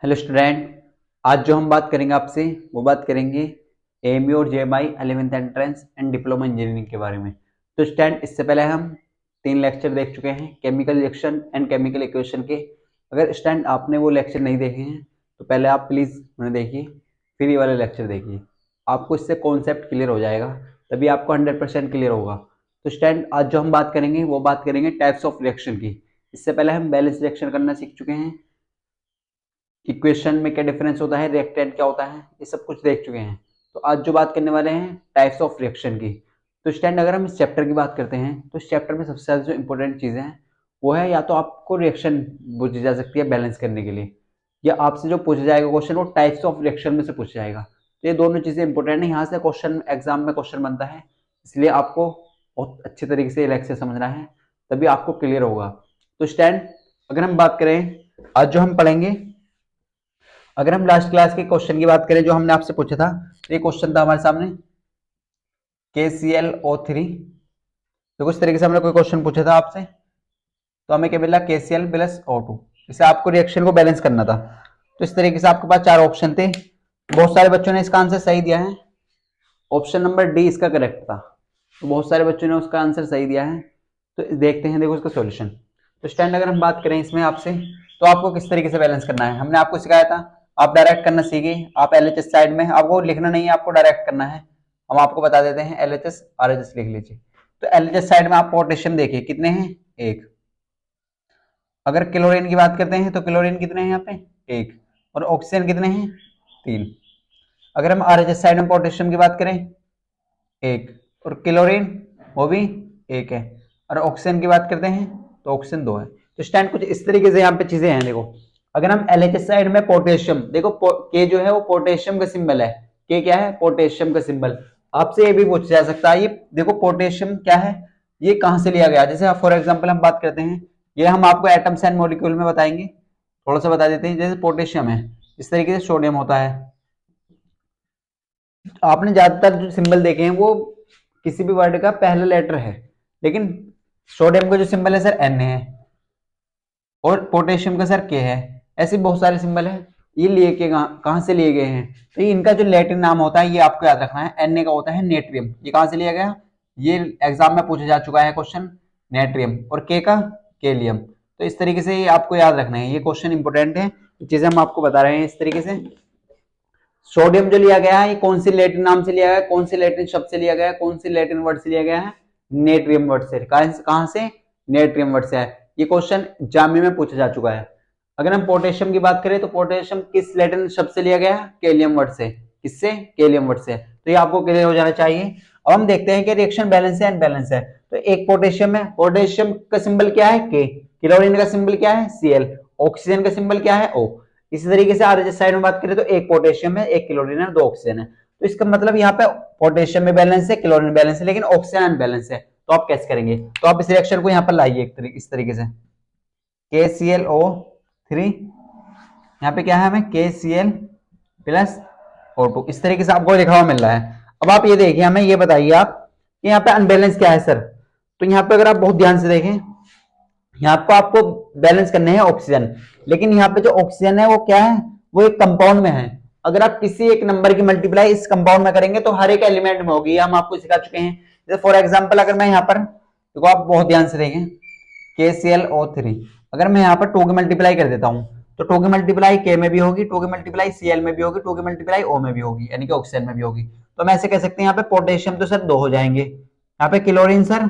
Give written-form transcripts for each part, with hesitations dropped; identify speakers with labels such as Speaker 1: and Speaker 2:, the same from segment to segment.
Speaker 1: Hello student. आज जो हम बात करेंगे आपसे वो बात करेंगे एएमयू और JMI 11th entrance and diploma engineering के बारे में। तो स्टूडेंट, इससे पहले हम 3 लेक्चर देख चुके हैं chemical reaction and chemical equation के। अगर स्टूडेंट आपने वो लेक्चर नहीं देखे हैं तो पहले आप प्लीज़ उन्हें देखिए, फिर ये वाले लेक्चर देखिए। आपको इससे कॉन्सेप्ट क्लियर हो जाएगा, तभी आपको 100% क्लियर होगा। तो स्टूडेंट, आज जो हम बात करेंगे वो बात करेंगे टाइप्स ऑफ रिएक्शन की। इससे पहले हम बैलेंस रिएक्शन करना सीख चुके हैं, इक्वेशन में क्या डिफरेंस होता है, रिएक्टेंट क्या होता है, ये सब कुछ देख चुके हैं। तो आज जो बात करने वाले हैं टाइप्स ऑफ रिएक्शन की। तो स्टैंड, अगर हम इस चैप्टर की बात करते हैं तो इस चैप्टर में सबसे ज़्यादा जो इंपॉर्टेंट चीज़ें हैं वो है, या तो आपको रिएक्शन पूछी जा सकती है बैलेंस करने के लिए, या आपसे जो पूछा जाएगा क्वेश्चन वो टाइप्स ऑफ रिएक्शन में से पूछा जाएगा। तो ये दोनों चीज़ें इंपॉर्टेंट है, यहाँ से क्वेश्चन एग्जाम में क्वेश्चन बनता है, इसलिए आपको बहुत अच्छे तरीके से लेक्चर समझना है, तभी आपको क्लियर होगा। तो स्टैंड, अगर हम बात करें आज जो हम पढ़ेंगे, अगर हम लास्ट क्लास के क्वेश्चन की बात करें जो हमने आपसे पूछा था, तो ये क्वेश्चन था हमारे सामने KClO3। तो कुछ तरीके से हमने कोई क्वेश्चन पूछा था आपसे, तो हमें क्या मिला, KCl प्लस O2। इसे आपको रिएक्शन को बैलेंस करना था। तो इस तरीके से आपके पास 4 ऑप्शन थे। बहुत सारे बच्चों ने इसका आंसर सही दिया है, ऑप्शन नंबर डी इसका करेक्ट था। तो बहुत सारे बच्चों ने उसका आंसर सही दिया है। तो देखते हैं, देखो इसका सॉल्यूशन। तो स्टैंड, अगर हम बात करें इसमें आपसे, तो आपको किस तरीके से बैलेंस करना है हमने आपको सिखाया था। आप डायरेक्ट करना सीखिए। आप LHS साइड में, आपको लिखना नहीं है, आपको डायरेक्ट करना है। हम आपको बता देते हैं, LHS RHS लिख लीजिए। तो LHS साइड में आप पोटेशियम देखिए कितने हैं, 1। अगर क्लोरीन की बात करते हैं तो क्लोरीन कितने हैं यहाँ पे, 1। और ऑक्सीजन कितने हैं, 3। अगर हम RHS साइड में पोटेशियम की बात करें, 1। और क्लोरीन वो भी 1 है। और ऑक्सीजन की बात करते हैं तो ऑक्सीजन 2 है। तो स्टैंड कुछ इस तरीके से यहाँ पे चीजें हैं। देखो, अगर हम LHS साइड में पोटेशियम देखो, के जो है वो पोटेशियम का सिंबल है। के क्या है, पोटेशियम का सिंबल। आपसे ये भी पूछा जा सकता है, ये देखो पोटेशियम क्या है, ये कहां से लिया गया। जैसे फॉर एग्जाम्पल हम बात करते हैं, ये हम आपको एटम्स एंड मॉलिक्यूल में बताएंगे, थोड़ा सा बता देते हैं। जैसे पोटेशियम है, इस तरीके से सोडियम होता है। आपने ज्यादातर जो सिंबल देखे हैं वो किसी भी वर्ड का पहला लेटर है, लेकिन सोडियम का जो सिंबल है सर N है, और पोटेशियम का सर K है। ऐसे बहुत सारे सिंबल है। ये लिए के कहां से लिए गए हैं, तो ये इनका जो लैटिन नाम होता है ये आपको याद रखना है। Na का होता है नेट्रियम। ये कहां से लिया गया, ये एग्जाम में पूछा जा चुका है क्वेश्चन, नेट्रियम। और K का केलियम। तो इस तरीके से ये आपको याद रखना है, ये क्वेश्चन इंपोर्टेंट है, चीजें हम आपको बता रहे हैं इस तरीके से। सोडियम जो लिया गया है, ये कौन सी लैटिन नाम से लिया गया है, कौन सी लैटिन शब्द से लिया गया है, कौन सी लैटिन वर्ड से लिया गया है, नेट्रियम वर्ड से। कहां से, नेट्रियम वर्ड से है। ये क्वेश्चन जामी में पूछा जा चुका है। अगर हम पोटेशियम की बात करें तो पोटेशियम किस लैटिन शब्द से लिया गया है, केलियम वर्ड से। किससे, केलियम वर्ड से। तो ये आपको क्लियर हो जाना चाहिए। अब हम देखते हैं कि रिएक्शन बैलेंस है अनबैलेंस है। तो एक पोटेशियम है, पोटेशियम का सिंबल क्या है, के। क्लोरीन का सिंबल क्या है, Cl। ऑक्सीजन का सिंबल क्या है, O। इसी तरीके से आरएचएस साइड में बात करें तो एक पोटेशियम है, एक क्लोरीन है, 2 ऑक्सीजन है। तो इसका मतलब यहाँ पे पोटेशियम में बैलेंस है, क्लोरीन बैलेंस है, लेकिन ऑक्सीजन अनबैलेंस है। तो आप कैसे करेंगे, तो आप इस रिएक्शन को यहाँ पर लाइए इस तरीके से, KClO3, यहाँ पे क्या है हमें, KCl प्लस O2। इस तरीके से आपको लिखा हुआ मिल रहा है। अब आप ये देखिए, हमें ये बताइए आप कि यहाँ पे अनबैलेंस क्या है सर। तो यहाँ पे अगर आप बहुत ध्यान से देखें, यहाँ पे आपको बैलेंस करने हैं ऑक्सीजन, लेकिन यहाँ पे जो ऑक्सीजन है वो क्या है, वो एक कंपाउंड में है। अगर आप किसी एक नंबर की मल्टीप्लाई इस कंपाउंड में करेंगे तो हर एक एलिमेंट में होगी, हम आपको सिखा चुके हैं। जैसे फॉर एग्जांपल, अगर मैं यहाँ पर देखो, आप बहुत ध्यान से देखें, KClO3, अगर मैं यहाँ पर 2 की मल्टीप्लाई कर देता हूँ तो 2 की मल्टीप्लाई K में भी होगी, 2 की मल्टीप्लाई Cl में भी होगी, 2 की मल्टीप्लाई O में भी होगी, यानी कि ऑक्सीजन में भी होगी। तो हम ऐसे कह सकते हैं, यहाँ पे पोटेशियम तो सर 2 हो जाएंगे, यहाँ पे क्लोरीन सर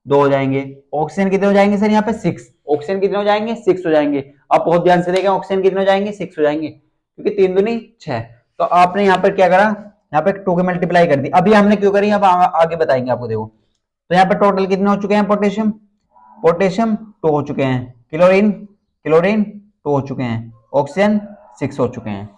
Speaker 1: 2 हो जाएंगे, ऑक्सीजन कितने हो जाएंगे सर, यहाँ पे 6। ऑक्सीजन कितने हो जाएंगे, 6 हो जाएंगे। आप बहुत ध्यान से देखें, ऑक्सीजन कितने हो जाएंगे, 6 हो जाएंगे, क्योंकि 3 दूनी 6। तो आपने यहाँ पर क्या करा, यहाँ पे 2 की मल्टीप्लाई कर दी। अभी हमने क्यों करी, अब आगे बताएंगे आपको। देखो, तो यहाँ पे टोटल कितने हो चुके हैं, पोटेशियम पोटेशियम 2 हो चुके हैं, क्लोरीन क्लोरीन 2 हो चुके हैं, ऑक्सीजन 6 हो चुके हैं।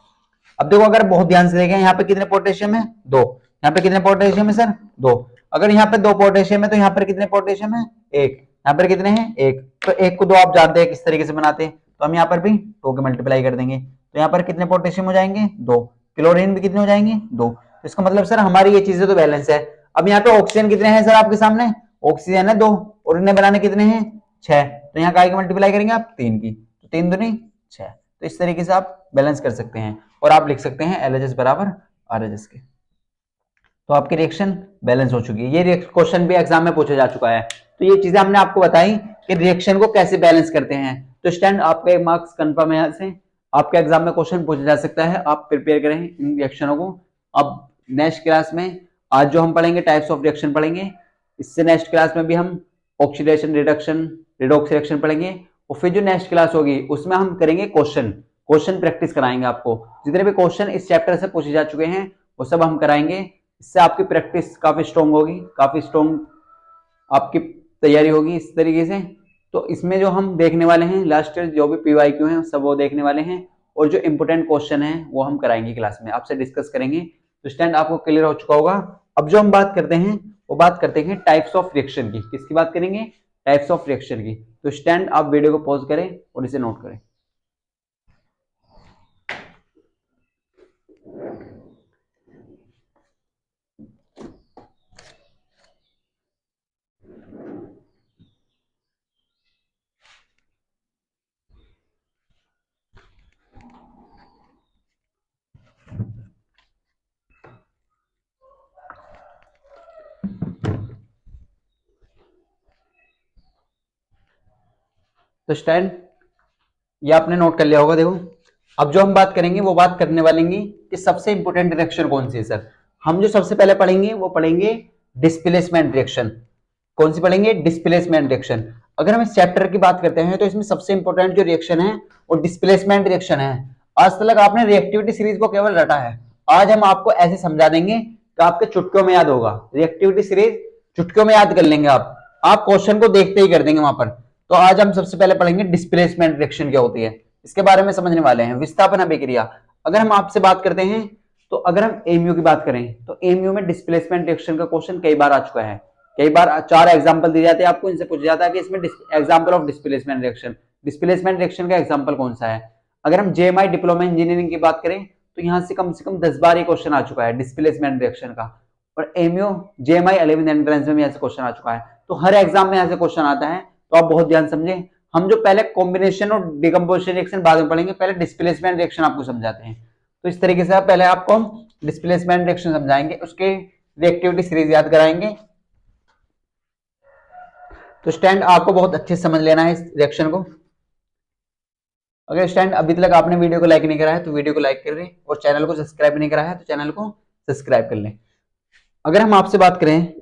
Speaker 1: अब देखो, अगर बहुत ध्यान से देखें, यहाँ पे कितने पोटेशियम है, 2। यहाँ पे कितने पोटेशियम है सर, 2। अगर यहाँ पे 2 पोटेशियम है तो यहाँ पर कितने पोटेशियम है, 1। यहाँ पर कितने हैं, 1। तो 1 को 2 आप जानते हैं किस तरीके से बनाते हैं, तो हम यहाँ पर भी 2 की मल्टीप्लाई कर देंगे। तो यहाँ पर कितने पोटेशियम हो जाएंगे, 2। क्लोरीन भी कितने हो जाएंगे, 2। तो इसका मतलब सर हमारी ये चीजें तो बैलेंस है। अब यहाँ पे ऑक्सीजन कितने हैं सर आपके सामने, ऑक्सीजन है 2, और इन्हें बनाने कितने हैं, 6। तो यहाँ काय की मल्टीप्लाई करेंगे आप, 3 की, तो 3 दूनी 6। तो इस तरीके से आप बैलेंस कर सकते हैं और आप लिख सकते हैं LHS बराबर RHS के। तो आपकी रिएक्शन बैलेंस हो चुकी है। ये क्वेश्चन भी एग्जाम में पूछा जा चुका है। तो ये चीजें हमने आपको बताई कि रिएक्शन को कैसे बैलेंस करते हैं। तो स्टैंड आपका एक मार्क्स कंफर्म है। यहाँ से आपके एग्जाम में क्वेश्चन पूछा जा सकता है, आप प्रिपेयर करें इन रिएक्शनों को। अब नेक्स्ट क्लास में आज जो हम पढ़ेंगे टाइप्स ऑफ रिएक्शन पढ़ेंगे, इससे नेक्स्ट क्लास में भी हम ऑक्सीडेशन, रिडक्शन, रिडॉक्स रिएक्शन पढ़ेंगे और फिर जो नेक्स्ट क्लास होगी उसमें हम करेंगे क्वेश्चन प्रैक्टिस कराएंगे आपको। जितने भी क्वेश्चन इस चैप्टर से पूछे जा चुके हैं वो सब हम कराएंगे। इससे आपकी प्रैक्टिस काफी स्ट्रॉन्ग होगी, काफी स्ट्रॉन्ग आपकी तैयारी होगी इस तरीके से। तो इसमें जो हम देखने वाले हैं लास्ट ईयर जो भी PYQ हैं सब वो देखने वाले हैं और जो इंपोर्टेंट क्वेश्चन है वो हम कराएंगे क्लास में, आपसे डिस्कस करेंगे। तो स्टैंड आपको क्लियर हो चुका होगा। अब जो हम बात करते हैं वो बात करते हैं टाइप्स ऑफ रिएक्शन की। किसकी बात करेंगे? टाइप्स ऑफ रिएक्शन की। तो स्टैंड आप वीडियो को पॉज करें और इसे नोट करें। तो स्टैंड ये आपने नोट कर लिया होगा। देखो अब जो हम बात करेंगे वो बात करने वाले कि सबसे इंपोर्टेंट रिएक्शन कौन सी है सर। हम जो सबसे पहले पढ़ेंगे वो पढ़ेंगे डिस्प्लेसमेंट रिएक्शन। कौन सी पढ़ेंगे? Displacement reaction. अगर हम इस चैप्टर की बात करते हैं तो इसमें सबसे इंपोर्टेंट जो रिएक्शन है वो डिस्प्लेसमेंट रिएक्शन है। आज तक आपने रिएक्टिविटी सीरीज को केवल रटा है, आज हम आपको ऐसे समझा देंगे कि आपके चुटकियों में याद होगा। रिएक्टिविटी सीरीज चुटकियों में याद कर लेंगे आप क्वेश्चन को देखते ही कर देंगे वहां पर। तो आज हम सबसे पहले पढ़ेंगे डिस्प्लेसमेंट रिएक्शन क्या होती है, इसके बारे में समझने वाले हैं। विस्थापन अभिक्रिया अगर हम आपसे बात करते हैं तो अगर हम एमयू की बात करें तो एमयू में डिस्प्लेसमेंट रिएक्शन का क्वेश्चन कई बार आ चुका है। कई बार 4 एग्जांपल दिए जाते हैं आपको, इनसे पूछा जाता है कि इसमें example of displacement reaction, displacement reaction का एग्जांपल कौन सा है। अगर हम जेएमआई डिप्लोमा इंजीनियरिंग की बात करें तो यहां से कम 10 बार ये क्वेश्चन आ चुका है डिस्प्लेसमेंट रिएक्शन का। और एमयू जेएमआई 11th एंट्रेंस में यहाँ से क्वेश्चन आ चुका है। तो हर एग्जाम में यहाँ से क्वेश्चन आता है, तो आप बहुत ध्यान समझें। हम जो पहले कॉम्बिनेशन और डिकम्पोजिशन रिएक्शन बाद में पढ़ेंगे, पहले डिस्प्लेसमेंट रिएक्शन आपको समझाते हैं। तो इस तरीके से पहले आपको हम डिस्प्लेसमेंट रिएक्शन समझाएंगे, उसके रिएक्टिविटी सीरीज याद कराएंगे। तो स्टैंड आपको बहुत अच्छे से समझ लेना है इस रिएक्शन को। अगर स्टैंड अभी तक आपने वीडियो को लाइक नहीं करा है तो वीडियो को लाइक कर लें और चैनल को सब्सक्राइब नहीं करा है तो चैनल को सब्सक्राइब कर लें। अगर हम आपसे बात करें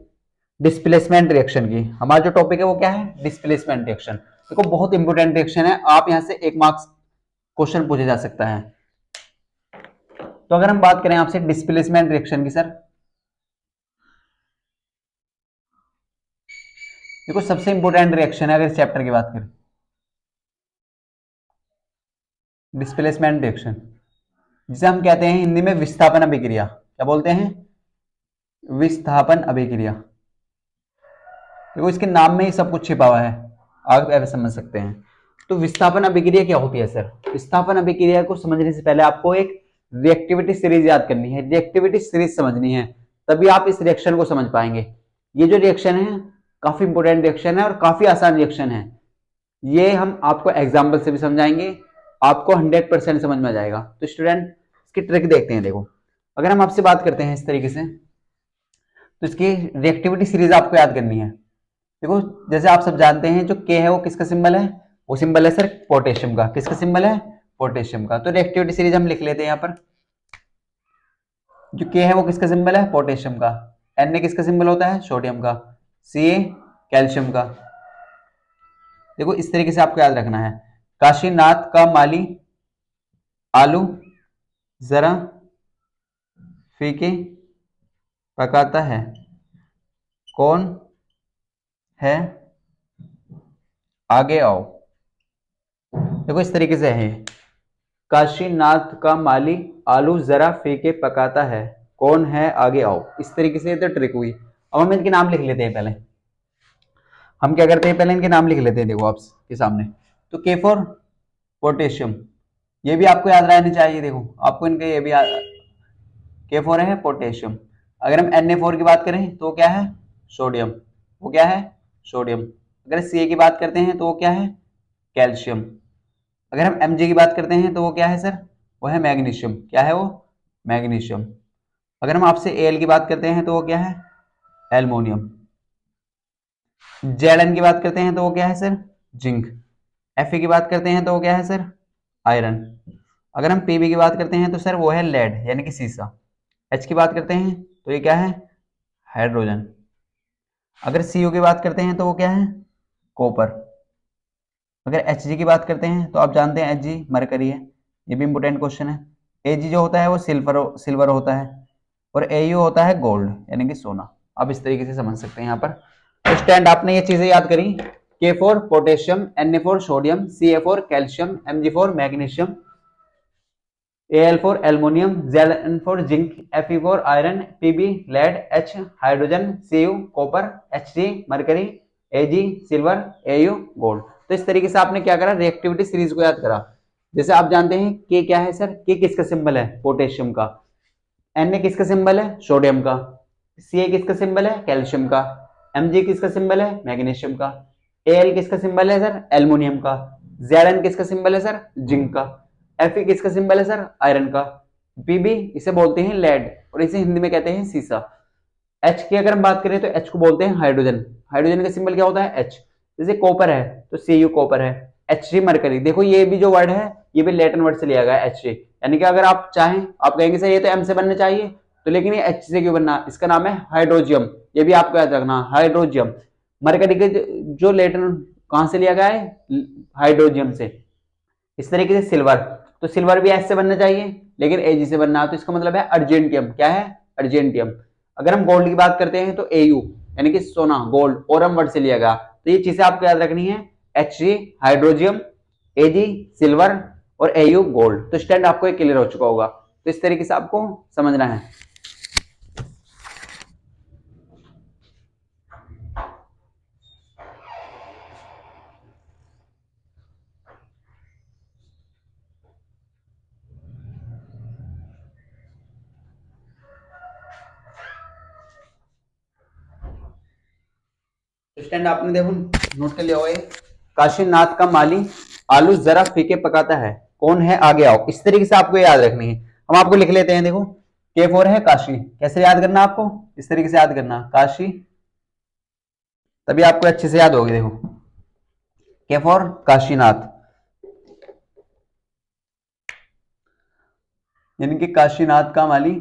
Speaker 1: डिस्प्लेसमेंट रिएक्शन की, हमारा जो टॉपिक है वो क्या है? Displacement reaction. देखो बहुत इंपोर्टेंट रिएक्शन है, आप यहां से 1 मार्क्स क्वेश्चन पूछा जा सकता है। तो अगर हम बात करें आपसे डिस्प्लेसमेंट रिएक्शन की सर, देखो सबसे इंपोर्टेंट रिएक्शन है अगर इस चैप्टर की बात करें, डिस्प्लेसमेंट रिएक्शन, जिसे हम कहते हैं हिंदी में विस्थापन अभिक्रिया। क्या बोलते हैं? विस्थापन अभिक्रिया। देखो इसके नाम में ही सब कुछ छिपा हुआ है, आप ऐसे समझ सकते हैं। तो विस्थापन अभिक्रिया क्या होती है सर? विस्थापन अभिक्रिया को समझने से पहले आपको एक रिएक्टिविटी सीरीज याद करनी है, रिएक्टिविटी सीरीज समझनी है, तभी आप इस रिएक्शन को समझ पाएंगे। ये जो रिएक्शन है काफी इंपोर्टेंट रिएक्शन है और काफी आसान रिएक्शन है। ये हम आपको एग्जाम्पल से भी समझाएंगे, आपको 100% समझ में आ जाएगा। तो स्टूडेंट इसकी ट्रिक देखते हैं। देखो अगर हम आपसे बात करते हैं इस तरीके से, तो इसकी रिएक्टिविटी सीरीज आपको याद करनी है। देखो जैसे आप सब जानते हैं जो के है वो किसका सिंबल है? वो सिंबल है सर पोटेशियम का। किसका सिंबल है? पोटेशियम का। तो रिएक्टिविटी सीरीज हम लिख लेते हैं यहाँ पर। जो के है वो किसका सिंबल है? पोटेशियम का। एन किसका सिंबल होता है? सोडियम का। सी कैल्शियम का। देखो इस तरीके से आपको याद रखना है। काशीनाथ का माली आलू जरा फीके पकाता है, कौन है आगे आओ। देखो इस तरीके से है, काशीनाथ का माली आलू जरा फीके पकाता है, कौन है आगे आओ। इस तरीके से तो ट्रिक हुई। अब हम इनके नाम लिख लेते हैं। पहले हम क्या करते हैं, पहले इनके नाम लिख लेते हैं। देखो आपके सामने, तो के फॉर पोटेशियम, ये भी आपको याद रहनी चाहिए। देखो आपको इनके ये भी के फॉर है पोटेशियम। अगर हम Na4 की बात करें तो क्या है? सोडियम। वो क्या है? सोडियम। अगर Ca की बात करते हैं तो वो क्या है? कैल्शियम। अगर हम Mg की बात करते हैं तो वो क्या है सर, वो है मैग्नीशियम। क्या है वो, मैग्नीशियम। अगर हम आपसे Al की बात करते हैं तो वो क्या है, एल्युमिनियम। Zn की बात करते हैं तो वो क्या है सर, जिंक। Fe की बात करते हैं तो वो क्या है सर, आयरन। अगर हम Pb की बात करते हैं तो सर वो है लेड यानी कि सीसा। H की बात करते हैं तो ये क्या है, हाइड्रोजन। अगर Cu की बात करते हैं तो वो क्या है, कॉपर। अगर Hg की बात करते हैं तो आप जानते हैं Hg मरकरी है, ये भी इंपोर्टेंट क्वेश्चन है। Ag जो होता है वो सिल्वर होता है, और Au होता है गोल्ड यानी कि सोना। आप इस तरीके से समझ सकते हैं यहाँ पर। तो स्टैंड आपने ये चीजें याद करी, K4 potassium, Na4 sodium, Ca4 calcium, Mg4 magnesium, Al4 aluminium, Zn4 zinc, Fe4 iron, Pb lead, H hydrogen, Cu copper, Hg mercury, Ag silver, Au gold. तो इस तरीके से आपने क्या करा, रिएक्टिविटी सीरीज को याद करा। जैसे आप जानते हैं K क्या है सर, K किसका सिंबल है, पोटेशियम का। Na किसका सिंबल है, सोडियम का। Ca किसका सिंबल है, कैल्शियम का। Mg किसका सिंबल है, मैग्नीशियम का। Al किसका सिंबल है सर, एल्युमिनियम का। Zn किसका सिंबल है सर, जिंक का। Fe किसका सिंबल है सर, आयरन का। Pb इसे बोलते हैं लेड और इसे हिंदी में कहते हैं सीसा। H की अगर हम बात करें तो H को बोलते हैं हाइड्रोजन। हाइड्रोजन का सिंबल क्या होता है, H। जैसे कॉपर है तो Cu कॉपर है। Hg मरकरी, देखो ये भी जो वर्ड है ये भी लैटिन वर्ड से लिया गया है, Hg। यानी कि अगर आप चाहें, आप कहेंगे सर ये तो M से बनना चाहिए, तो लेकिन ये H से क्यों बनना, इसका नाम है हाइड्रोजियम। ये भी आपको याद रखना, हाइड्रोजियम। मरकरी के जो लैटिन कहां से लिया गया है, हाइड्रोजियम से। इस तरीके से सिल्वर, तो सिल्वर भी एस से बनना चाहिए लेकिन एजी से बनना है, तो इसका मतलब है अर्जेंटियम। क्या है, अर्जेंटियम। अगर हम गोल्ड की बात करते हैं तो एयू यानी कि सोना, गोल्ड ओरम वर्ड से लिया गया। तो ये चीजें आपको याद रखनी है, एच जी हाइड्रोजियम, एजी सिल्वर और एयू गोल्ड। तो स्टैंड आपको क्लियर हो चुका होगा। तो इस तरीके से आपको समझना है। स्टैंड आपने देखो नोट कर लिया होगा, काशीनाथ का माली आलू जरा फीके पकाता है, कौन है आगे आओ। इस तरीके से आपको याद रखनी है। हम आपको लिख लेते हैं, देखो K4 है काशी। कैसे याद करना आपको, इस तरीके से याद करना, काशी, तभी आपको अच्छे से याद होगी। देखो K4 काशीनाथ यानी कि काशीनाथ का माली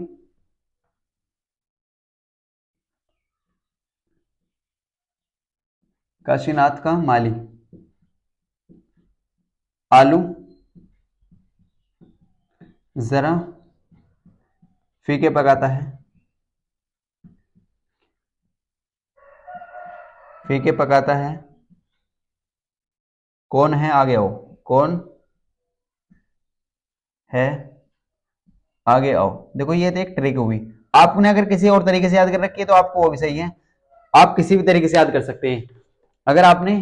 Speaker 1: काशीनाथ का माली आलू जरा फीके पकाता है, फीके पकाता है, कौन है आगे आओ, कौन है आगे आओ। देखो ये तो एक ट्रिक हुई। आपने अगर किसी और तरीके से याद कर रखी है तो आपको वो भी सही है, आप किसी भी तरीके से याद कर सकते हैं। अगर आपने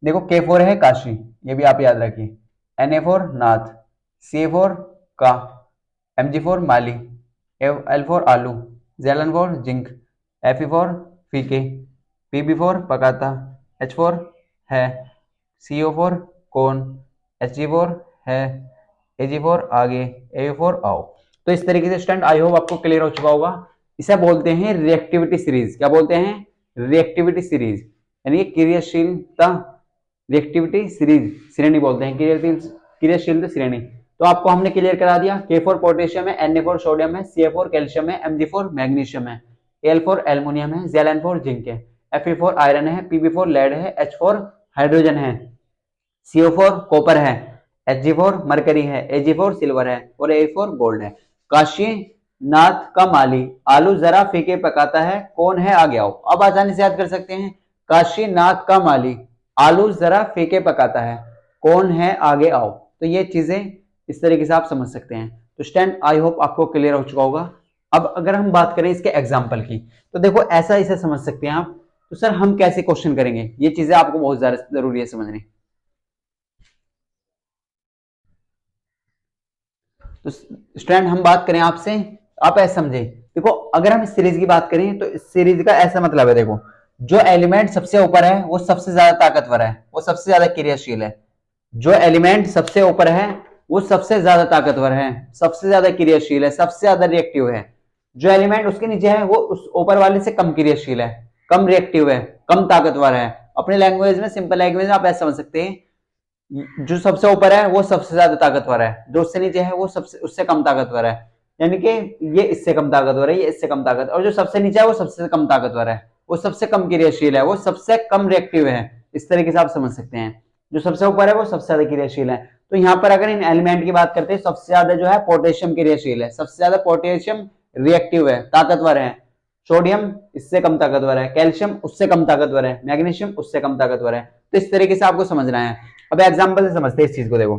Speaker 1: देखो K4 है काशी, ये भी आप याद रखिए। Na4 नाथ, Ca4 का, Mg4 माली, L4 आलू, Zn4 जिंक, Fe4 फीके, Pb4 पकाता, H4 है, CO4 कौन, Hg4 है, Ag4 आगे, Au4 आओ। तो इस तरीके से स्टूडेंट आई होप आपको क्लियर हो चुका होगा। इसे बोलते हैं रिएक्टिविटी सीरीज। क्या बोलते हैं, रिएक्टिविटी सीरीज यानी क्रियाशीलता रिएक्टिविटी सीरीज, श्रेणी बोलते हैं, क्रियाशीलता श्रेणी। तो आपको हमने क्लियर करा दिया, K4 पोटेशियम है, Na4 सोडियम है, Ca4 कैल्शियम है, Mg4 मैग्नीशियम है, Al4 एल्युमिनियम है, Zn4 जिंक है, Fe4 आयरन है, Pb4 लेड है, H4 हाइड्रोजन है, CO4 कॉपर है, Hg4 मरकरी है, Ag4 सिल्वर है और A4 गोल्ड है। काशीनाथ का माली आलू जरा फीके पकाता है, कौन है आगे आओ। अब आसानी से याद कर सकते हैं, काशीनाथ का माली आलू जरा फीके पकाता है, कौन है आगे आओ। तो ये चीजें इस तरीके से आप समझ सकते हैं। तो स्टैंड आई होप आपको क्लियर हो चुका होगा। अब अगर हम बात करें इसके एग्जाम्पल की, तो देखो ऐसा इसे समझ सकते हैं आप। तो सर हम कैसे क्वेश्चन करेंगे, ये चीजें आपको बहुत ज्यादा जरूरी है समझनी। तो स्टूडेंट हम बात करें आपसे, आप ऐसे समझे। देखो अगर हम इस सीरीज की बात करें तो इस सीरीज का ऐसा मतलब है, देखो जो एलिमेंट सबसे ऊपर है वो सबसे ज्यादा ताकतवर है, वो सबसे ज्यादा क्रियाशील है। जो एलिमेंट सबसे ऊपर है वो सबसे ज्यादा ताकतवर है, सबसे ज्यादा क्रियाशील है, सबसे ज्यादा रिएक्टिव है। जो एलिमेंट उसके नीचे है वो उस ऊपर वाले से कम क्रियाशील है, कम रिएक्टिव है, कम ताकतवर है। अपने लैंग्वेज में, सिंपल लैंग्वेज में आप ऐसा समझ सकते हैं, जो सबसे ऊपर है वो सबसे ज्यादा ताकतवर है, जो उससे नीचे है वो सबसे उससे कम ताकतवर है। यानी कि ये इससे कम ताकतवर है, ये इससे कम ताकत, और जो सबसे नीचे है वो सबसे कम ताकतवर है, वो सबसे कम क्रियाशील है, वो सबसे कम रिएक्टिव है। इस तरीके से आप समझ सकते हैं, जो सबसे ऊपर है वो सबसे ज्यादा क्रियाशील है। तो यहाँ पर अगर इन एलिमेंट की बात करते हैं, सबसे ज्यादा जो है पोटेशियम क्रियाशील है, सबसे ज्यादा पोटेशियम रिएक्टिव है, ताकतवर है। सोडियम इससे कम ताकतवर है, कैल्शियम उससे कम ताकतवर है, मैग्नीशियम उससे कम ताकतवर है। तो इस तरीके से आपको समझना है। अब एग्जाम्पल से समझते हैं इस चीज को, देखो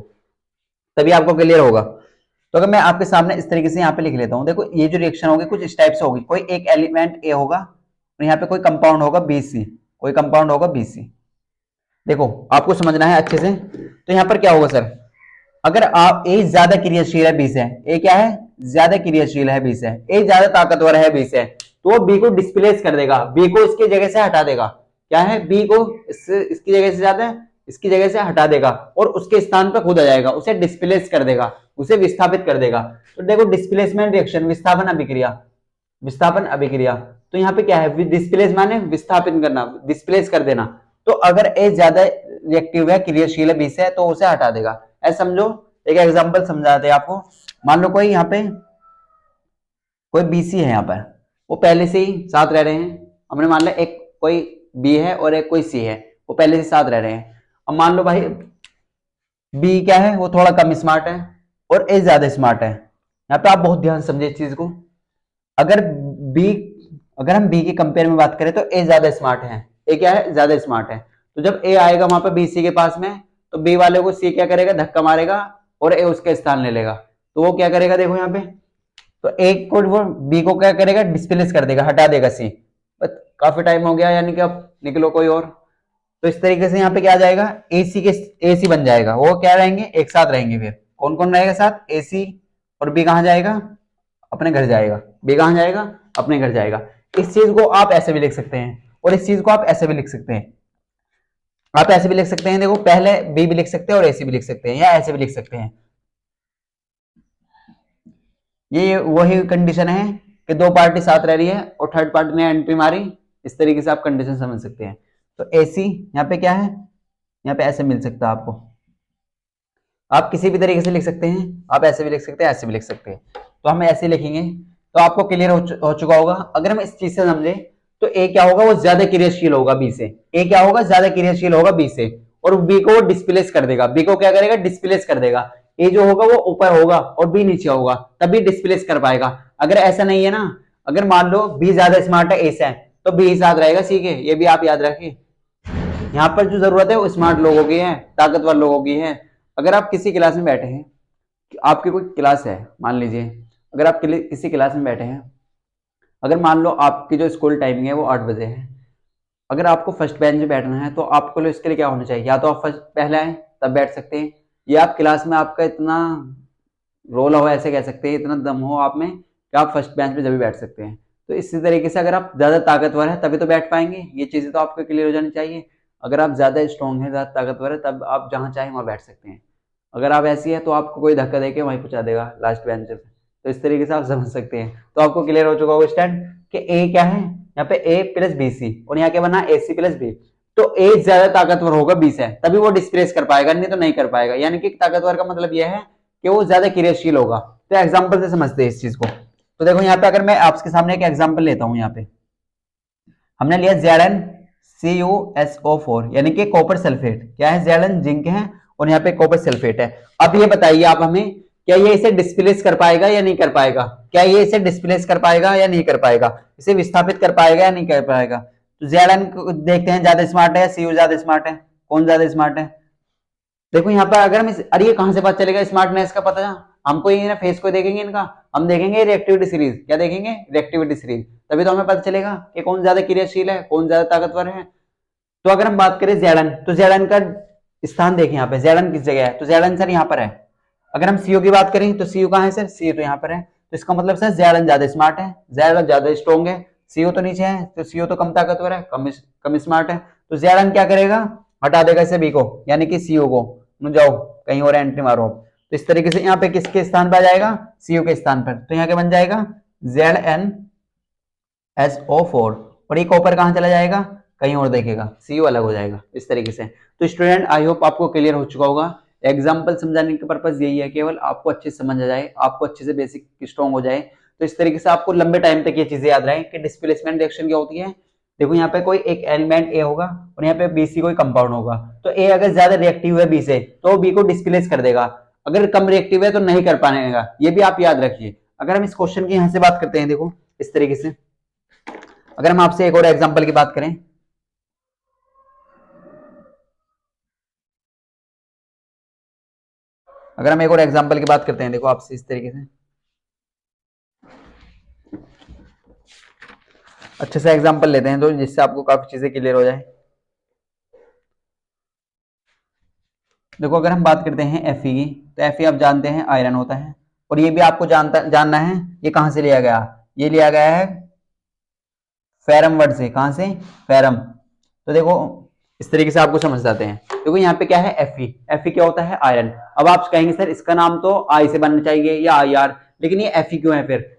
Speaker 1: तभी आपको क्लियर होगा। तो अगर मैं आपके सामने इस तरीके से यहाँ पे लिख लेता हूँ, देखो ये जो रिएक्शन होगी कुछ इस टाइप से होगी, कोई एक एलिमेंट ए होगा और यहाँ पे कोई कंपाउंड होगा बीसी, कोई कंपाउंड होगा बीसी। देखो आपको समझना है अच्छे से। तो यहाँ पर क्या होगा सर, अगर आप ए ज्यादा क्रियाशील है बी से, ए क्या है ज्यादा क्रियाशील है बी से, ए ज्यादा ताकतवर है बी से, तो वो बी को डिस्प्लेस कर देगा, बी को इसकी जगह से हटा देगा। क्या है, बी को इसकी जगह से ज्यादा इसकी जगह से हटा देगा और उसके स्थान पर खुद आ जाएगा, उसे डिस्प्लेस कर देगा, उसे विस्थापित कर देगा। तो देखो डिस्प्लेसमेंट रिएक्शन, विस्थापन अभिक्रिया, विस्थापन अभिक्रिया। तो यहाँ पे क्या है, डिस्प्लेस माने विस्थापित करना, डिस्प्लेस कर देना। तो अगर ए ज्यादा रिएक्टिव है, क्रियाशील है बी से, तो उसे हटा देगा। ऐसा समझो, एक एग्जांपल समझाते हैं आपको। मान लो कोई यहाँ पे कोई बीसी है, यहाँ पर वो पहले से ही साथ रह रहे हैं। हमने मान लिया एक कोई बी है और एक कोई सी है, वो पहले से साथ रह रहे हैं। अब मान लो भाई बी क्या है, वो थोड़ा कम स्मार्ट है और ए ज्यादा स्मार्ट है। यहाँ पे आप बहुत ध्यान समझे इस चीज को। अगर बी अगर हम बी के कंपेयर में बात करें तो ए ज्यादा स्मार्ट है, ए क्या है ज्यादा स्मार्ट है। तो जब ए आएगा वहां पे बी सी के पास में, तो बी वाले को सी क्या करेगा, धक्का मारेगा और ए उसका स्थान ले लेगा। तो वो क्या करेगा, देखो यहाँ पे, तो ए को वो बी को क्या करेगा, डिस्प्लेस कर देगा, हटा देगा सी। काफी टाइम हो गया, यानी कि अब निकलो कोई और। तो इस तरीके से यहाँ पे क्या आ जाएगा, एसी के एसी बन जाएगा। वो क्या रहेंगे, एक साथ रहेंगे। फिर कौन कौन रहेगा साथ, एसी, और बी कहाँ जाएगा, अपने घर जाएगा। बी कहाँ जाएगा, अपने घर जाएगा। इस चीज को आप ऐसे भी लिख सकते हैं और इस चीज को आप ऐसे भी लिख सकते हैं। आप ऐसे भी लिख सकते हैं, देखो पहले बी भी लिख सकते हैं और एसी भी लिख सकते हैं, या ऐसे भी लिख सकते हैं। ये वही कंडीशन है कि दो पार्टी साथ रह रही है और थर्ड पार्टी ने एंट्री मारी। इस तरीके से आप कंडीशन समझ सकते हैं। तो एसी यहाँ पे क्या है, यहाँ पे ऐसे मिल सकता है आपको। आप किसी भी तरीके से लिख सकते हैं, आप ऐसे भी लिख सकते हैं, ऐसे भी लिख सकते हैं। तो हम ऐसे लिखेंगे तो आपको क्लियर हो चुका होगा। अगर हम इस चीज से समझे तो ए क्या होगा, वो ज्यादा क्रियाशील होगा बी से। ए क्या होगा, ज्यादा क्रियाशील होगा बी से, और बी को वो डिस्प्लेस कर देगा। बी को क्या करेगा, डिस्प्लेस कर देगा। ए जो होगा वो ऊपर होगा और बी नीचे होगा, तभी डिस्प्लेस कर पाएगा। अगर ऐसा नहीं है ना, अगर मान लो बी ज्यादा स्मार्ट है ए से, तो बी साथ रहेगा सी के। ये भी आप याद रखिए। यहाँ पर जो जरूरत है वो स्मार्ट लोगों की है, ताकतवर लोगों की है। अगर आप किसी क्लास में बैठे हैं, आपकी कोई क्लास है मान लीजिए, अगर आप किसी क्लास में बैठे हैं, अगर मान लो आपकी जो स्कूल टाइमिंग है वो 8 बजे है, अगर आपको फर्स्ट बेंच में बैठना है तो आपको इसके लिए क्या होना चाहिए, या तो आप फर्स्ट पहले आए तब बैठ सकते हैं, या आप क्लास में आपका इतना रोल हो, ऐसे कह सकते हैं, इतना दम हो आप में कि आप फर्स्ट बेंच पे जब भी बैठ सकते हैं। तो इसी तरीके से अगर आप ज्यादा ताकतवर है तभी तो बैठ पाएंगे। ये चीजें तो आपको क्लियर हो जानी चाहिए। अगर आप ज्यादा स्ट्रॉन्ग है, ज्यादा ताकतवर है, तब आप जहां चाहे वहां बैठ सकते हैं। अगर आप ऐसी है तो आपको कोई धक्का देके वहीं पहुंचा देगा लास्ट बेंच पे। तो इस तरीके से आप समझ सकते हैं। तो आपको क्लियर हो चुका होगा स्टैंड कि ए क्या है, यहाँ पे ए प्लस बी सी, और यहाँ क्या बना, ए सी प्लस बी। तो ए ज्यादा ताकतवर होगा बी से, तभी वो डिस्प्लेस कर पाएगा, नहीं तो नहीं कर पाएगा। यानी कि ताकतवर का मतलब यह है कि वो ज्यादा क्रियाशील होगा। तो एग्जाम्पल से समझते हैं इस चीज को। तो देखो यहाँ पे अगर मैं आपके सामने एक एग्जाम्पल लेता हूं, यहाँ पे हमने लिया ZnCuSO4 यानी कि कॉपर सल्फेट। क्या है, Zn जिंक है और यहाँ पे कॉपर सल्फेट है। अब ये बताइए आप हमें, क्या ये इसे डिस्प्लेस कर पाएगा या नहीं कर पाएगा, क्या ये इसे डिस्प्लेस कर पाएगा या नहीं कर पाएगा, इसे विस्थापित कर पाएगा या नहीं कर पाएगा। तो Zn को देखते हैं, ज्यादा स्मार्ट है, Cu ज्यादा स्मार्ट है, कौन ज्यादा स्मार्ट है। देखो यहाँ पर अगर हम अरे ये कहां से पता चलेगा स्मार्टनेस का पता, हमको ये ना फेस को देखेंगे इनका, हम देखेंगे रिएक्टिविटी सीरीज। क्या देखेंगे, रिएक्टिविटी सीरीज, तभी तो हमें पता चलेगा कि कौन ज्यादा क्रियाशील है, कौन ज्यादा ताकतवर है। तो अगर हम बात करें Zn, तो Zn का स्थान देखें यहाँ पे, Zn किस जगह है, तो Zn सर यहाँ पर है। अगर हम CO की बात करें तो CO कहाँ है सर, CO तो यहाँ पर है। तो इसका मतलब सर Zn ज्यादा स्मार्ट है, Zn ज्यादा स्ट्रॉन्ग है, CO तो नीचे है, तो CO तो कम ताकतवर है, कम स्मार्ट है। तो Zn क्या करेगा, हटा देगा इसे B को, यानी कि CO को, जाओ कहीं और एंट्री मारो। तो इस तरीके से यहाँ पे किसके स्थान पर आ जाएगा, सीयू के स्थान पर। तो यहाँ क्या बन जाएगा ZnSO4, और ये कॉपर कहाँ चला जाएगा, कहीं और देखेगा, सीयू अलग हो जाएगा इस तरीके से। तो स्टूडेंट आई होप आपको क्लियर हो चुका होगा। एग्जाम्पल समझाने का पर्पज यही है, केवल आपको अच्छे से समझ आ जाए, आपको अच्छे से बेसिक स्ट्रॉन्ग हो जाए। तो इस तरीके से आपको लंबे टाइम तक ये चीजें याद रहे कि डिस्प्लेसमेंट रिएक्शन क्या होती है। देखो यहाँ पे कोई एक एलिमेंट ए होगा और यहाँ पे बी सी कोई कंपाउंड होगा, तो ए अगर ज्यादा रिएक्टिव है बी से तो बी को डिस्प्लेस कर देगा, अगर कम रिएक्टिव है तो नहीं कर पाएगा, ये भी आप याद रखिए। अगर हम इस क्वेश्चन की यहाँ से बात करते हैं, देखो इस तरीके से, अगर हम आपसे एक और एग्जांपल की बात करें, अगर हम एक और एग्जांपल की बात करते हैं, देखो आपसे इस तरीके से अच्छे से एग्जांपल लेते हैं तो जिससे आपको काफी चीजें क्लियर हो जाए। देखो अगर हम बात करते हैं Fe की, तो Fe आप जानते हैं आयरन होता है, और ये भी आपको जानना है ये कहां से लिया गया, ये लिया गया है फेरम वर्ड से। कहां से, फेरम। तो देखो इस तरीके से आपको समझ जाते हैं। देखो यहाँ पे क्या है Fe क्या होता है, आयरन। अब आप कहेंगे सर इसका नाम तो आई से बनना चाहिए या IR, लेकिन ये Fe क्यों है, फिर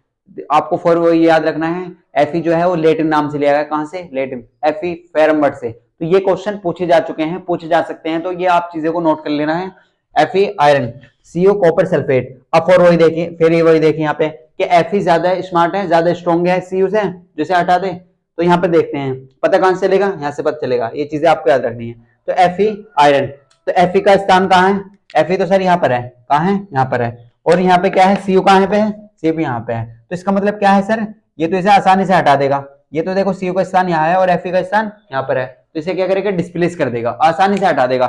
Speaker 1: आपको फॉर वो याद रखना है Fe जो है वो लेटिन नाम से लिया गया, कहां से, लेटिन, Fe फेरम वर्ड से। तो ये क्वेश्चन पूछे जा चुके हैं, पूछे जा सकते हैं, तो ये आप चीजों को नोट कर लेना है। Fe iron, CO copper sulphate. अब फॉर वही देखिए, फिर ये वही देखिए यहाँ पे कि Fe ज्यादा स्मार्ट है, ज्यादा स्ट्रॉन्ग है CO से, जैसे हटा दे। तो यहाँ पे देखते हैं, पता कहां से चलेगा, यहाँ से पता चलेगा, ये चीजें आपको याद रखनी है। तो Fe आयरन, तो Fe का स्थान कहाँ है, Fe तो सर यहाँ पर है, कहाँ है, यहाँ पर है, और यहाँ पे क्या है, CO कहाँ पे है, CO यहाँ पे है। तो इसका मतलब क्या है सर, ये तो इसे आसानी से हटा देगा, ये तो देखो CO का स्थान यहाँ है और Fe का स्थान यहाँ पर है, तो इसे क्या करेगा, डिस्प्लेस कर देगा, आसानी से हटा देगा।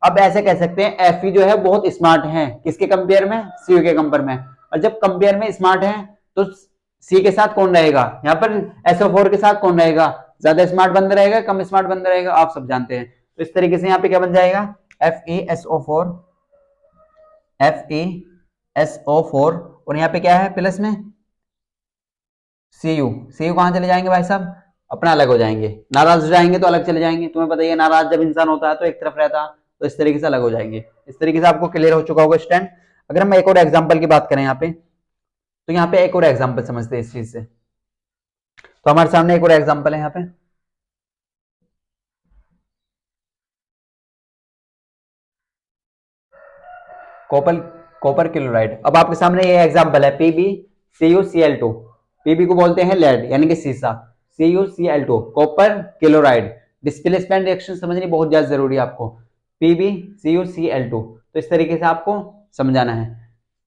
Speaker 1: अब ऐसे कह सकते हैं Fe जो है बहुत स्मार्ट है, किसके कंपेयर में, CO के कंपेयर में। और जब कंपेयर में स्मार्ट है तो सी के साथ कौन रहेगा, यहाँ पर SO4 के साथ कौन रहेगा, ज्यादा स्मार्ट बंदा रहेगा, कम स्मार्ट बंदा रहेगा, आप सब जानते हैं। तो इस तरीके से यहाँ पे क्या बन जाएगा, FeSO4, FeSO4, और यहाँ पे क्या है प्लस में Cu कहां चले जाएंगे भाई साहब, अपना अलग हो जाएंगे, नाराज हो जाएंगे तो अलग चले जाएंगे, तुम्हें पता ही है नाराज जब इंसान होता है तो एक तरफ रहता, तो इस तरीके से अलग हो जाएंगे। इस तरीके से आपको क्लियर हो चुका होगा स्टैंड। अगर हम एक और एग्जांपल की बात करें यहाँ पे, तो यहाँ पे एक और एग्जांपल समझते हैं इस चीज से। तो हमारे सामने एक और एग्जांपल है यहाँ पे, कॉपर क्लोराइड। अब आपके सामने ये एग्जांपल है PbCuCl2, पीबी को बोलते हैं लेड यानी कि सीसा, CuCl2 copper chloride. Displacement reaction समझनी बहुत ज्यादा जरूरी है आपको, PbCuCl2। तो इस तरीके से आपको समझाना है।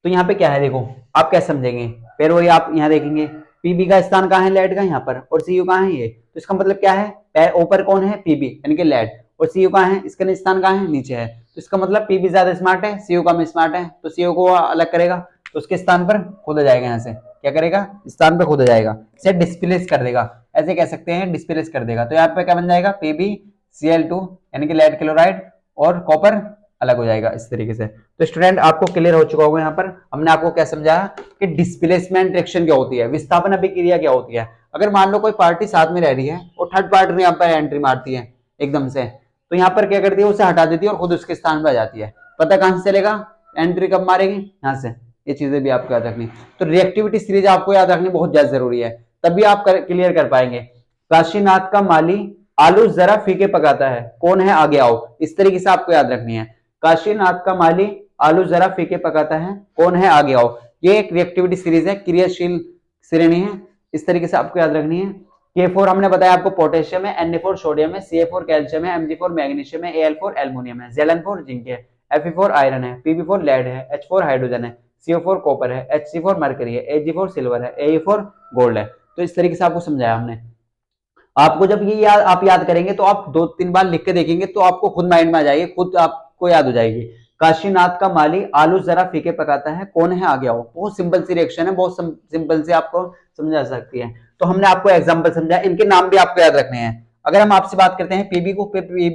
Speaker 1: तो यहाँ पे क्या है, देखो आप क्या समझेंगे, फिर वही आप यहाँ देखेंगे, पीबी का स्थान कहाँ है, लेड का यहाँ पर, और सीयू कहाँ है ये, तो इसका मतलब क्या है, ऊपर कौन है, पीबी यानी कि लेड, और सीयू कहाँ है, इसका स्थान कहाँ है, नीचे है। तो इसका मतलब पीबी ज्यादा स्मार्ट है, सीयू कम स्मार्ट है, तो सीयू को अलग करेगा, तो उसके स्थान पर खुद आ जाएगा, यहाँ से क्या करेगा, स्थान पर खुद आ जाएगा, इसे डिस्प्लेस कर देगा, ऐसे कह सकते हैं डिस्प्लेस कर देगा। तो यहाँ पे क्या बन जाएगा, PbCl2 यानी कि लेड क्लोराइड, और कॉपर अलग हो जाएगा इस तरीके से। तो स्टूडेंट आपको क्लियर हो चुका होगा, यहाँ पर हमने आपको क्या समझाया कि डिस्प्लेसमेंट रिएक्शन क्या होती है, विस्थापन अभिक्रिया क्या होती है। अगर मान लो कोई पार्टी साथ में रह रही है और थर्ड पार्टी यहाँ पर एंट्री मारती है एकदम से, तो यहाँ पर क्या करती है, उसे हटा देती है और खुद उसके स्थान पर आ जाती है। पता कहां से चलेगा, एंट्री कब मारेगी, यहाँ से। ये चीजें भी आपको याद रखनी। तो रिएक्टिविटी सीरीज आपको याद रखनी बहुत ज्यादा जरूरी है, तभी आप क्लियर कर पाएंगे। काशीनाथ का माली आलू जरा फीके पकाता है, कौन है, आगे आओ, इस तरीके से आपको याद रखनी है। काशीनाथ का माली आलू जरा फीके पकाता है, कौन है, आगे आओ। ये एक रिएक्टिविटी सीरीज है, क्रियाशील श्रेणी है, इस तरीके से आपको याद रखनी है। K4 हमने बताया आपको पोटेशियम है, Na4 सोडियम है, Ca4 कैल्शियम है, Mg4 मैग्नीशियम है, Al4 एल्युमिनियम है, Zn4 जिंक है, Fe4 आयरन है, Pb4 लेड है, H4 हाइड्रोजन है, CO4 कॉपर है, Hc4 मरकरी है, Ag4 सिल्वर है, Ae4 गोल्ड है। तो इस तरीके से आपको समझाया हमने। आपको जब ये आप याद करेंगे तो आप 2-3 बार लिख के देखेंगे तो आपको खुद माइंड में आ जाएगी, खुद आपको याद हो जाएगी। काशीनाथ का माली आलू जरा फीके पकाता है, कौन है, आगे आओ। बहुत सिंपल सी रिएक्शन है, बहुत सिंपल से आपको समझा सकती है। तो हमने आपको एग्जांपल समझा, इनके नाम भी आपको याद रखने हैं। अगर हम आपसे बात करते हैं पीबी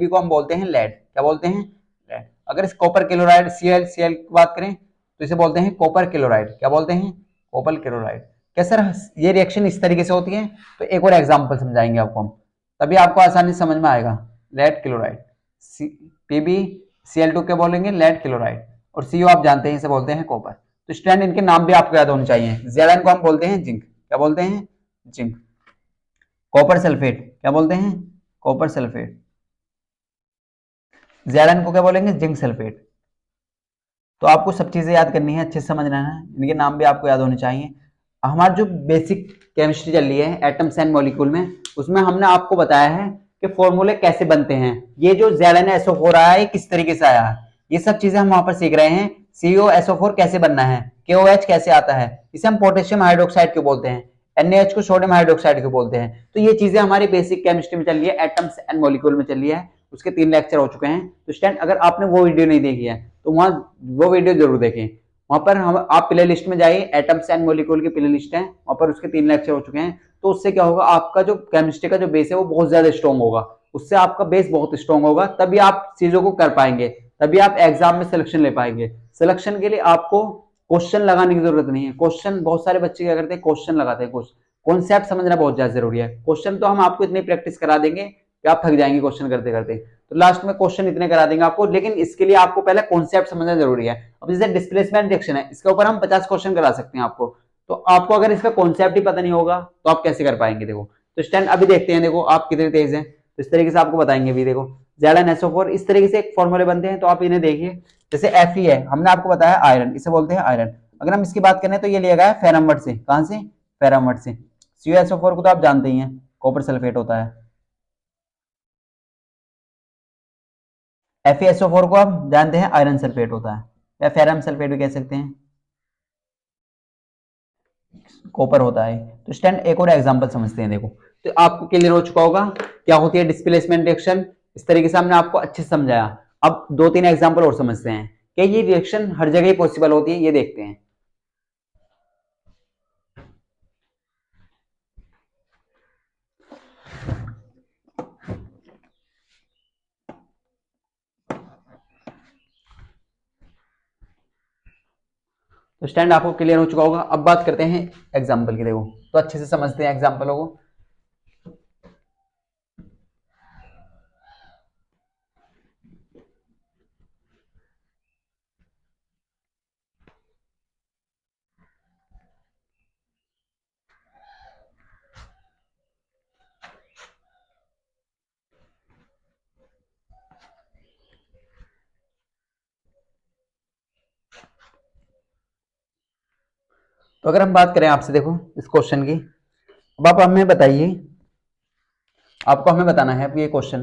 Speaker 1: को हम बोलते हैं लेड, क्या बोलते हैं, लेड। अगर इस कॉपर क्लोराइड Cl की बात करें तो इसे बोलते हैं कॉपर क्लोराइड, क्या बोलते हैं, कॉपर क्लोराइड। क्या सर ये रिएक्शन इस तरीके से होती है, तो एक और एग्जांपल समझाएंगे आपको हम, तभी आपको आसानी से समझ में आएगा। लेड क्लोराइड, Cl2 क्या बोलेंगे, लेड क्लोराइड, और CO आप जानते हैं इसे बोलते हैं कॉपर। तो स्टूडेंट इनके नाम भी आपको याद होने चाहिए। Zn को हम बोलते हैं जिंक, क्या बोलते हैं, जिंक। कॉपर सल्फेट क्या बोलते हैं, कॉपर सल्फेट। Zn को क्या बोलेंगे, जिंक सल्फेट। तो आपको सब चीजें याद करनी है, अच्छे से समझना है, इनके नाम भी आपको याद होने चाहिए। हमारी जो बेसिक केमिस्ट्री चल रही है एटम्स एंड मॉलिक्यूल में, उसमें हमने आपको बताया है कि फॉर्मूले कैसे बनते हैं। ये जो ZnSO4 आया है किस तरीके से आया है, ये सब चीजें हम वहां पर सीख रहे हैं। COSO4 कैसे बनना है, KOH कैसे आता है, इसे हम पोटेशियम हाइड्रोक्साइड क्यों बोलते हैं, NaH को सोडियम हाइड्रोक्साइड क्यों बोलते हैं। तो ये चीजें हमारी बेसिक केमिस्ट्री में चल रही है, एटम्स एंड मॉलिक्यूल में चल रही है। उसके 3 लेक्चर हो चुके हैं। तो स्टूडेंट अगर आपने वो वीडियो नहीं देखी है तो वहां वो वीडियो जरूर देखें। वहां पर हम आप प्ले लिस्ट में जाइए, एटम्स एंड मॉलिक्यूल की प्ले लिस्ट है, वहां पर उसके 3 लेक्चर हो चुके हैं। तो उससे क्या होगा, आपका जो केमिस्ट्री का जो बेस है वो बहुत ज्यादा स्ट्रॉन्ग होगा, उससे आपका बेस बहुत स्ट्रॉन्ग होगा, तभी आप चीजों को कर पाएंगे, तभी आप एग्जाम में सिलेक्शन ले पाएंगे। सिलेक्शन के लिए आपको क्वेश्चन लगाने की जरूरत नहीं है। क्वेश्चन बहुत सारे बच्चे क्या करते हैं, क्वेश्चन लगाते हैं, कॉन्सेप्ट समझना बहुत ज्यादा जरूरी है। क्वेश्चन तो हम आपको इतनी प्रैक्टिस करा देंगे कि आप थक जाएंगे क्वेश्चन करते करते, तो लास्ट में क्वेश्चन इतने करा देंगे आपको, लेकिन इसके लिए आपको पहले कॉन्सेप्ट समझना जरूरी है। अब जैसे डिस्प्लेसमेंट रिएक्शन है, इसके ऊपर हम 50 क्वेश्चन करा सकते हैं आपको, तो आपको अगर इसका कॉन्सेप्ट ही पता नहीं होगा तो आप कैसे कर पाएंगे। देखो तो स्टैंड अभी देखते हैं, देखो आप कितने तेज हैं, तो इस तरीके से आपको बताएंगे भी। देखो ZnSO4 इस तरीके से एक फॉर्मूले बनते हैं, तो आप इन्हें देखिए। जैसे Fe है, हमने आपको बताया आयरन, इसे बोलते हैं आयरन। अगर हम इसकी बात करें तो ये लिया गया है फेरमवट से, कहां से, फेरमवट से। CuSO4 को तो आप जानते ही हैं, कॉपर सल्फेट होता है। FeSO4 को आप जानते हैं आयरन सल्फेट होता है, या फेरम सल्फेट भी कह सकते हैं, कॉपर होता है। तो स्टैंड एक और एग्जांपल समझते हैं। देखो तो आपको क्लियर हो चुका होगा क्या होती है डिस्प्लेसमेंट रिएक्शन, इस तरीके से हमने आपको अच्छे से समझाया। अब 2-3 एग्जांपल और समझते हैं कि ये रिएक्शन हर जगह पॉसिबल होती है, ये देखते हैं। तो स्टैंड आपको क्लियर हो चुका होगा। अब बात करते हैं एग्जाम्पल की। देखो तो अच्छे से समझते हैं एग्जाम्पलों को। तो अगर हम बात करें आपसे, देखो इस क्वेश्चन की, अब आप हमें बताइए, आपको हमें बताना है अब ये क्वेश्चन,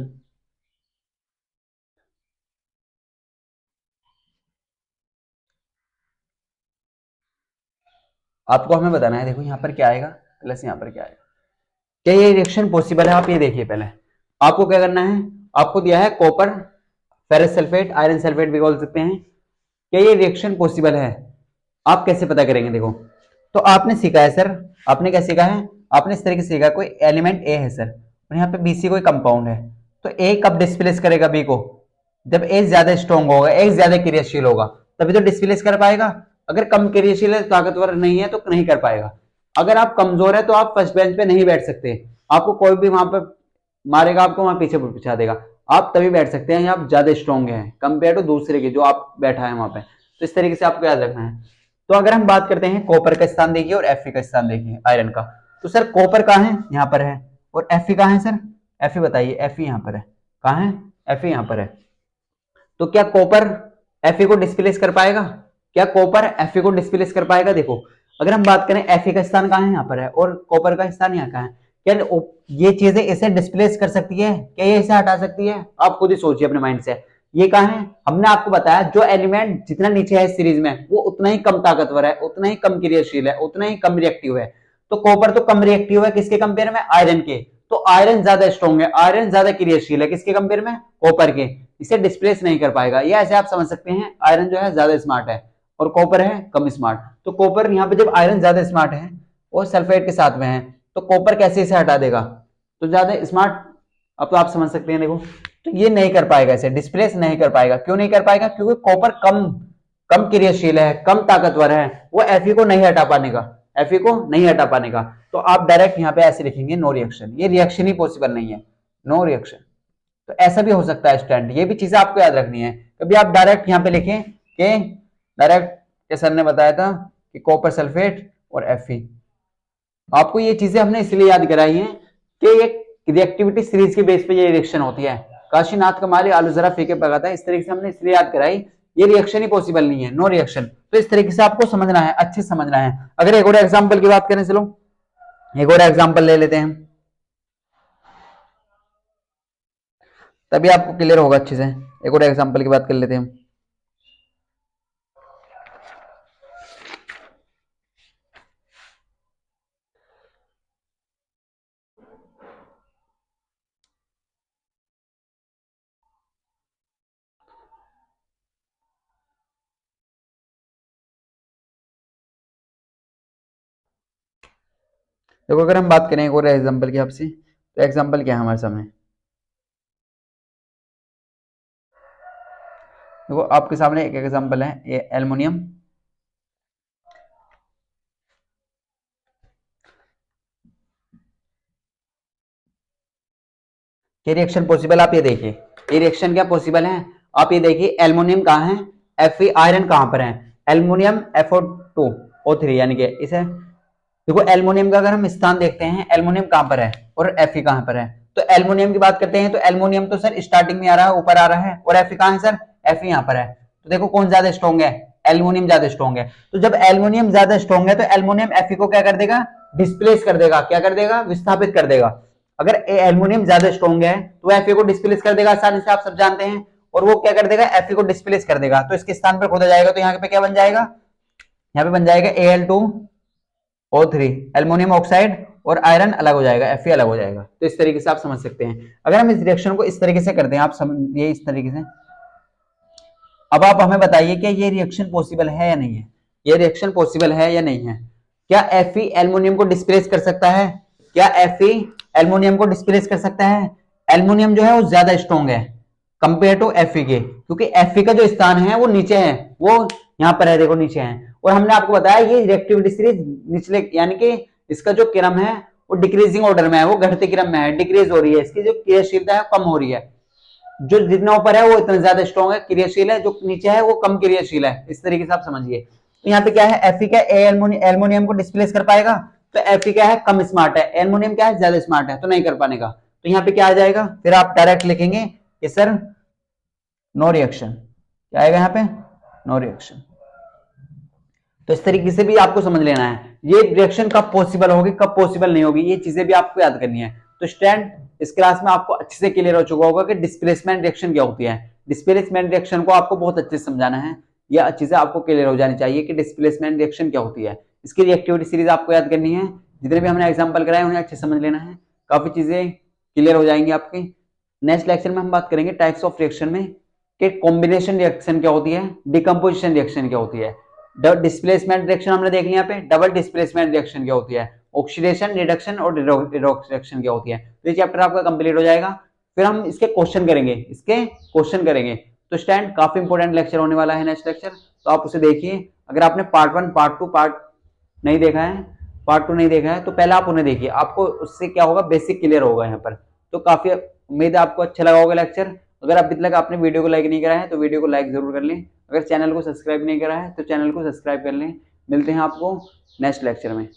Speaker 1: आपको हमें बताना है। देखो यहाँ पर क्या आएगा, प्लस यहाँ पर क्या आएगा, क्या ये रिएक्शन पॉसिबल है। आप ये देखिए, पहले आपको क्या करना है, आपको दिया है copper ferrous sulphate, iron sulphate भी बोल सकते हैं, क्या ये रिएक्शन पॉसिबल है। आप कैसे पता करेंगे, देखो तो आपने सीखा है सर, आपने क्या सीखा है, आपने इस तरीके से सीखा कोई एलिमेंट ए है सर, और यहाँ पे BC कोई कंपाउंड है, तो ए कब डिस्प्लेस करेगा बी को, जब ए ज्यादा स्ट्रॉन्ग होगा, ए ज्यादा क्रियाशील होगा, तभी तो डिस्प्लेस कर पाएगा। अगर कम क्रियाशील है, ताकतवर नहीं है, तो नहीं कर पाएगा। अगर आप कमजोर है तो आप फर्स्ट बेंच पे नहीं बैठ सकते, आपको कोई भी वहां पर मारेगा, आपको वहां पीछे पहुंचा देगा। आप तभी बैठ सकते हैं आप ज्यादा स्ट्रॉन्ग है कंपेयर टू दूसरे के जो आप बैठा है वहां पे। तो इस तरीके से आपको याद रखना है। तो अगर हम बात करते हैं कॉपर का स्थान देखिए और Fe का स्थान देखिए, आयरन का, तो सर कॉपर कहाँ है, यहाँ पर है, और Fe कहाँ है सर, Fe बताइए, Fe यहाँ पर है, कहाँ है, Fe यहाँ पर है। तो क्या कॉपर Fe को डिस्प्लेस कर पाएगा, क्या कॉपर Fe को डिस्प्लेस कर पाएगा। देखो अगर हम बात करें Fe का स्थान कहाँ है, यहाँ पर है, और कॉपर का स्थान यहाँ कहाँ है, क्या ये चीजें इसे डिस्प्लेस कर सकती है, क्या ये इसे हटा सकती है। आप खुद ही सोचिए अपने माइंड से। ये कहाँ है, हमने आपको बताया जो एलिमेंट जितना नीचे है इस सीरीज में वो उतना ही कम ताकतवर है, उतना ही कम क्रियाशील है, उतना ही कम रिएक्टिव है। तो कॉपर तो कम रिएक्टिव है किसके कंपेयर में, आयरन के। तो आयरन ज्यादा स्ट्रॉन्ग है, आयरन ज्यादा क्रियाशील है किसके कंपेयर में, कॉपर के, इसे डिस्प्लेस नहीं कर पाएगा। ये ऐसे आप समझ सकते हैं, आयरन जो है ज्यादा स्मार्ट है और कॉपर है कम स्मार्ट। तो कॉपर यहाँ पे जब आयरन ज्यादा स्मार्ट है और सल्फेट के साथ में है, तो कॉपर कैसे इसे हटा देगा, तो ज्यादा स्मार्ट। अब तो आप समझ सकते हैं। देखो तो ये नहीं कर पाएगा, इसे डिस्प्लेस नहीं कर पाएगा। क्यों नहीं कर पाएगा, क्योंकि कॉपर कम कम क्रियाशील है, कम ताकतवर है, वो Fe को नहीं हटा पाने का, Fe को नहीं हटा पाने का। तो आप डायरेक्ट यहाँ पे ऐसे लिखेंगे नो रिएक्शन, ये रिएक्शन ही पॉसिबल नहीं है, नो रिएक्शन। तो ऐसा भी हो सकता है स्टूडेंट, ये भी चीजें आपको याद रखनी है। कभी आप डायरेक्ट यहाँ पे लिखें कि डायरेक्ट के सर ने बताया था कि कॉपर सल्फेट और Fe। आपको ये चीजें हमने इसलिए याद कराई है कि ये रिएक्टिविटी सीरीज के बेस पे ये रिएक्शन होती है। काशीनाथ कमाली आलू जरा फीके पका था, इस तरीके से हमने इसलिए याद कराई, ये रिएक्शन ही पॉसिबल नहीं है, नो रिएक्शन। तो इस तरीके से आपको समझना है, अच्छे से समझना है। अगर एक और एग्जांपल की बात करें, चलो एक और एग्जांपल ले लेते हैं, तभी आपको क्लियर होगा अच्छे से। एक और एग्जांपल की बात कर लेते हैं। देखो अगर हम बात करें एक और एग्जांपल की आपसे, तो एग्जांपल क्या है हमारे सामने, देखो आपके सामने एक एग्जांपल है, ये एल्युमिनियम, ये रिएक्शन पॉसिबल, आप ये देखिए ये रिएक्शन क्या पॉसिबल है। आप ये देखिए एल्युमिनियम कहाँ है, Fe आयरन कहाँ पर है, एल्युमिनियम FO2O3 यानी कि इसे देखो एल्युमिनियम का अगर हम स्थान देखते हैं, एल्युमिनियम कहाँ पर है और Fe कहाँ पर है। तो एल्युमिनियम की बात करते हैं तो एल्युमिनियम तो सर स्टार्टिंग में आ रहा है, ऊपर आ रहा है, और Fe कहाँ है सर, Fe यहाँ पर है। तो देखो कौन ज्यादा स्ट्रॉन्ग है, एल्युमिनियम ज्यादा स्ट्रॉन्ग है। तो जब एल्युमिनियम ज्यादा स्ट्रॉन्ग है तो एल्युमिनियम Fe को क्या कर देगा, डिस्प्लेस कर देगा, क्या कर देगा, विस्थापित कर देगा। अगर एल्युमिनियम ज्यादा स्ट्रॉन्ग है तो Fe को डिस्प्लेस कर देगा आसानी से, आप सब जानते हैं, और वो क्या कर देगा, Fe को डिस्प्लेस कर देगा। तो इसके स्थान पर खोदा जाएगा तो यहाँ पे क्या बन जाएगा, यहाँ पे बन जाएगा Al2O3, एल्युमिनियम ऑक्साइड, और आयरन अलग हो जाएगा, Fe अलग हो जाएगा। तो इस तरीके से आप समझ सकते हैं। अगर हम इस रिएक्शन को इस तरीके से करते हैं, आप समझिए इस तरीके से। अब आप हमें बताइए कि ये रिएक्शन पॉसिबल है या नहीं है, ये रिएक्शन पॉसिबल है या नहीं है। क्या Fe एल्युमिनियम को डिस्प्लेस कर सकता है, क्या Fe एल्युमिनियम को डिस्प्लेस कर सकता है। एल्युमिनियम जो है वो ज्यादा स्ट्रॉन्ग है कंपेयर टू Fe के, क्योंकि Fe का जो स्थान है वो नीचे है, वो यहाँ पर है, देखो नीचे है। और हमने आपको बताया ये रिएक्टिविटी सीरीज निचले यानी कि इसका जो क्रम है वो डिक्रीजिंग ऑर्डर में है, वो घटते क्रम में है, डिक्रीज हो रही है, इसकी जो क्रियाशीलता है कम हो रही है। जो जितना ऊपर है वो इतना ज्यादा स्ट्रॉन्ग है, क्रियाशील है, जो नीचे है वो कम क्रियाशील है। इस तरीके से आप समझिए। तो यहाँ पे क्या है, Fe क्या एल्युमिनियम को डिस्प्लेस कर पाएगा, तो Fe क्या है, कम स्मार्ट है, एल्युमिनियम क्या है, ज्यादा स्मार्ट है, तो नहीं कर पाने का। तो यहाँ पे क्या आ जाएगा, फिर आप डायरेक्ट लिखेंगे कि सर नो रिएक्शन, क्या आएगा यहाँ पे, नो रिएक्शन। तो इस तरीके से भी आपको समझ लेना है, ये रिएक्शन कब पॉसिबल होगी कब पॉसिबल नहीं होगी, ये चीजें भी आपको याद करनी है। तो स्टूडेंट इस क्लास में आपको अच्छे से क्लियर हो चुका होगा कि डिस्प्लेसमेंट रिएक्शन क्या होती है। डिस्प्लेसमेंट रिएक्शन को आपको बहुत अच्छे से समझाना है, यह चीजें आपको क्लियर हो जानी चाहिए कि डिस्प्लेसमेंट रिएक्शन क्या होती है। इसकी रिएक्टिविटी सीरीज आपको याद करनी है, जितने भी हमने एग्जाम्पल कराए उन्हें अच्छे समझ लेना है, काफी चीजें क्लियर हो जाएंगी आपकी। नेक्स्ट लेक्चर में हम बात करेंगे टाइप्स ऑफ रिएक्शन में कि कॉम्बिनेशन रिएक्शन क्या होती है, डिकम्पोजिशन रिएक्शन क्या होती है। डिस्प्लेसमेंट रिएक्शन हमने देख लिया, पे डबल डिस्प्लेसमेंट रिएक्शन क्या होती है, ऑक्सीडेशन रिडक्शन और रिडॉक्स रिएक्शन क्या होती है। तो ये चैप्टर आपका कंप्लीट हो जाएगा। फिर हम इसके क्वेश्चन करेंगे, इसके क्वेश्चन करेंगे। तो स्टैंड काफी इंपॉर्टेंट लेक्चर होने वाला है नेक्स्ट लेक्चर, तो आप उसे देखिए। अगर आपने पार्ट 1 पार्ट 2 पार्ट नहीं देखा है, पार्ट 2 नहीं देखा है, तो पहले आप उन्हें देखिए, आपको उससे क्या होगा, बेसिक क्लियर होगा यहाँ पर। तो काफी उम्मीद है आपको अच्छा लगा होगा लेक्चर। अगर अभी तक आपने वीडियो को लाइक नहीं करा है तो वीडियो को लाइक जरूर कर लें, अगर चैनल को सब्सक्राइब नहीं करा है तो चैनल को सब्सक्राइब कर लें। मिलते हैं आपको नेक्स्ट लेक्चर में।